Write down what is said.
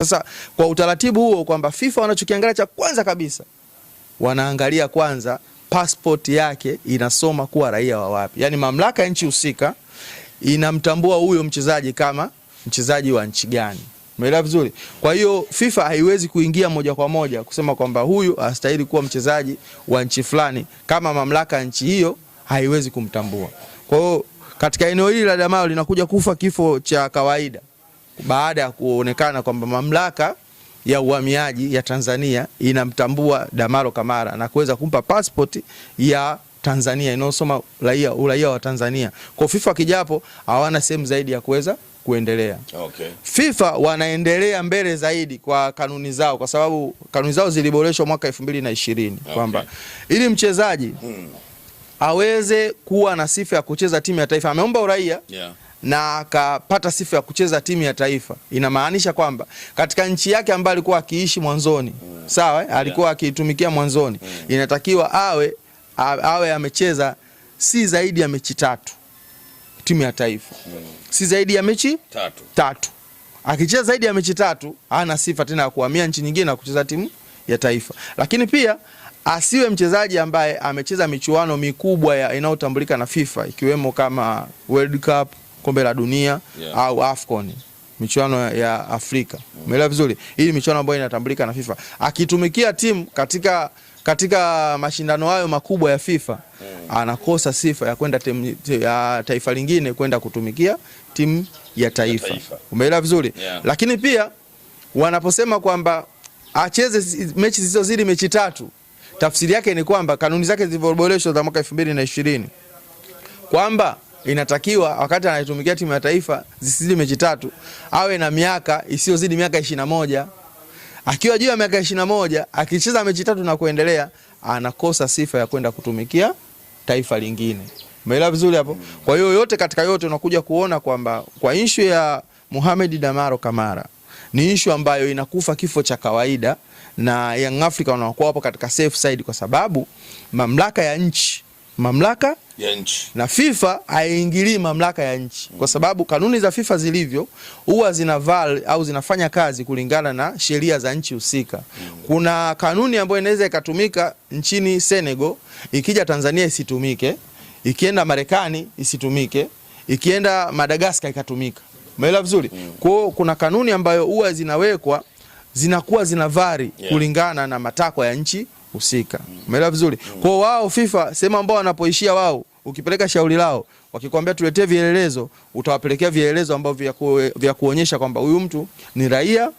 Sasa kwa utaratibu huo kwamba FIFA wanachokiangalia cha kwanza kabisa, wanaangalia kwanza passport yake inasoma kuwa raia wa wapi. Yaani mamlaka ya nchi husika inamtambua huyo mchezaji kama mchezaji wa nchi gani. Umeelewa vizuri? Kwa hiyo FIFA haiwezi kuingia moja kwa moja kusema kwamba huyu astahili kuwa mchezaji wa nchi fulani kama mamlaka ya nchi hiyo haiwezi kumtambua. Kwa hiyo katika eneo hili la Damaro linakuja kufa kifo cha kawaida baada ya kuonekana kwamba mamlaka ya uhamiaji ya Tanzania inamtambua Damaro Kamara na kuweza kumpa passport ya Tanzania inayosoma uraia wa Tanzania. Kwa FIFA kijapo hawana sehemu zaidi ya kuweza kuendelea. Okay. FIFA wanaendelea mbele zaidi kwa kanuni zao kwa sababu kanuni zao ziliboreshwa mwaka 2020 kwamba ili mchezaji aweze kuwa na sifa ya kucheza timu ya taifa, ameomba uraia na akapata sifa ya kucheza timu ya taifa, inamaanisha kwamba katika nchi yake ambayo alikuwa akiishi mwanzoni, sawa, alikuwa akiitumikia mwanzoni, inatakiwa awe amecheza si zaidi ya mechi 3 timu ya taifa. Si zaidi ya mechi 3. Akicheza zaidi ya mechi 3 hana sifa tena ya kuhamia nchi nyingine na kucheza timu ya taifa. Lakini pia asiwe mchezaji ambaye amecheza michuano mikubwa inayotambulika na FIFA ikiwemo kama World Cup, kombe la dunia au AFCON, michuano ya Afrika. Umeelewa vizuri? Hii michuano ambayo inatambulika na FIFA. Akitumikia timu katika mashindano hayo makubwa ya FIFA, anakosa sifa ya kwenda ya taifa lingine kwenda kutumikia timu ya taifa. Umeelewa vizuri? Lakini pia wanaposema kwamba acheze mechi zisizozidi mechi 3, tafsiri yake ni kwamba kanuni zake zilizoboreshwa za mwaka 2020 kwamba inatakiwa wakati anaitumikia timu ya taifa zisizidi mechi 3 awe na miaka isiyozidi miaka 21. Akiwa juu ya miaka 21 akicheza mechi 3 na kuendelea anakosa sifa ya kwenda kutumikia taifa lingine. Umeelewa vizuri hapo? Kwa hiyo yote katika yote unakuja kuona kwamba kwa issue ya Mohamed Damaro Kamara ni issue ambayo inakufa kifo cha kawaida na Young Africa wanakuwa hapo katika safe side kwa sababu mamlaka ya nchi na FIFA haiingilii mamlaka ya nchi kwa sababu kanuni za FIFA zilivyo huwa zinafanya kazi kulingana na sheria za nchi husika. Kuna kanuni ambayo inaweza ikatumika nchini Senegal, ikija Tanzania isitumike, ikienda Marekani isitumike, ikienda Madagascar ikatumika. Umeelewa vizuri? Kwa kuna kanuni ambayo huwa zinawekwa zinakuwa zinavari kulingana na matakwa ya nchi husika. Umeelewa vizuri? Kwa wao FIFA sema ambao wanapoishia wao, ukipeleka shauri lao wakikwambia tuletee vielelezo, utawapelekea vielelezo ambavyo vya kuonyesha kwamba huyu mtu ni raia